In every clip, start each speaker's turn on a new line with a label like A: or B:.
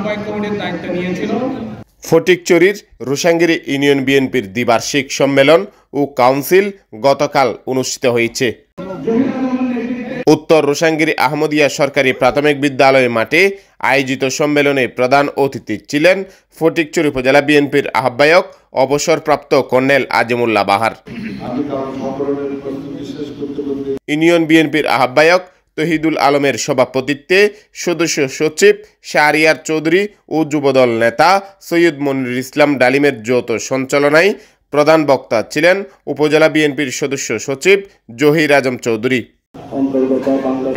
A: আহ্বায়ক কমিটির দায়িত্ব নিয়েছিল।
B: ফটিকছড়ির রুশাঙ্গিরি ইউনিয়ন বিএনপির দ্বিবার্ষিক সম্মেলন ও কাউন্সিল গতকাল অনুষ্ঠিত হয়েছে। উত্তর রুশাঙ্গিরি আহমদিয়া সরকারি প্রাথমিক বিদ্যালয় মাঠে আয়োজিত সম্মেলনে প্রধান অতিথি ছিলেন ফটিকছড়ি উপজেলা বিএনপির আহ্বায়ক অবসরপ্রাপ্ত কর্নেল আজিমুল্লাহ বাহার। ইউনিয়ন বিএনপির আহ্বায়ক তহিদুল আলমের সভাপতিত্বে সদস্য সচিব শাহরিয়ার চৌধুরী ও যুবদল নেতা সৈয়দ মনিরুল ইসলাম ডালিমের যৌথ সঞ্চালনায় প্রধান বক্তা ছিলেন উপজেলা বিএনপির সদস্য সচিব জহির আজম চৌধুরী।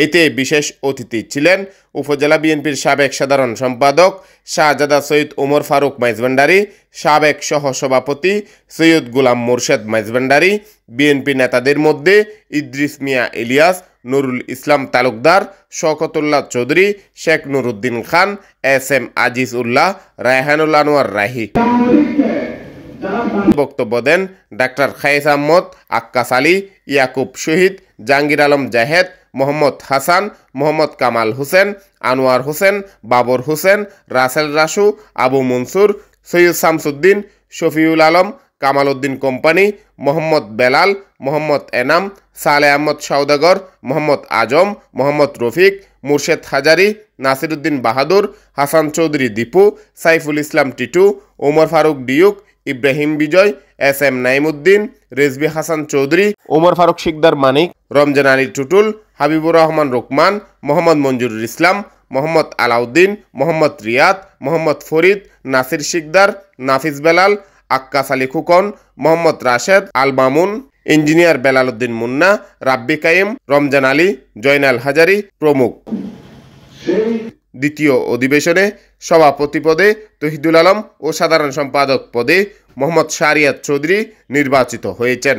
B: এতে বিশেষ অতিথি ছিলেন উপজেলা বিএনপির সাবেক সাধারণ সম্পাদক শাহজাদা সৈয়দ ওমর ফারুক মাইজভান্ডারী, সাবেক সহসভাপতি সৈয়দ গোলাম মোর্শেদ মাইজভান্ডারী, বিএনপি নেতাদের মধ্যে ইদ্রিস মিয়া ইলিয়াস, নুরুল ইসলাম তালুকদার, শওকতুল্লাহ চৌধুরী, শেখ নুরুদ্দিন খান, এস.এম. আজিজ উল্লাহ, রায়হানুল আনোয়ার রাহি। বক্তব্য দেন ডাক্তার খায়েস আহমদ, আক্কাস আলী, ইয়াকুব শহীদ, জাহাঙ্গীর আলম জাহেদ, মোহাম্মদ হাসান, মোহাম্মদ কামাল হোসেন, আনোয়ার হোসেন, বাবর হোসেন, রাসেল রাসু, আবু মনসুর, সৈয়দ শামসুদ্দিন, শফিউল আলম, কামাল উদ্দিন কোম্পানি, মোহাম্মদ বেলাল, মোহাম্মদ এনাম, সালে আহমদ সওদাগর, মোহাম্মদ আজম, মোহাম্মদ রফিক, মুর্শেদ হাজারি, নাসিরুদ্দিন বাহাদুর, হাসান চৌধুরী দীপু, সাইফুল ইসলাম টিটু, ওমর ফারুক ডিউক, ইব্রাহিম বিজয়, এস.এম. নাইমুদ্দিন, রেজবি হাসান চৌধুরী, ওমর ফারুক শিকদার মানিক, রমজান আলী টুটুল, হাবিবুর রহমান রুকমান, মোহাম্মদ মঞ্জুরুল ইসলাম, মোহাম্মদ আলাউদ্দিন, মোহাম্মদ রিয়াদ, মোহাম্মদ ফরিদ, নাসির শিকদার, নাফিস বেলাল, আক্কাস আলী খুকন, মোহাম্মদ রাশেদ আল মামুন, ইঞ্জিনিয়ার বেলাল উদ্দিন মুন্না, রাব্বি কাইম, রমজান আলী, জয়নাল হাজারি প্রমুখ। দ্বিতীয় অধিবেশনে সভাপতি পদে তহিদুল আলম ও সাধারণ সম্পাদক পদে মোহাম্মদ শাহরিয়ার চৌধুরী নির্বাচিত হয়েছেন।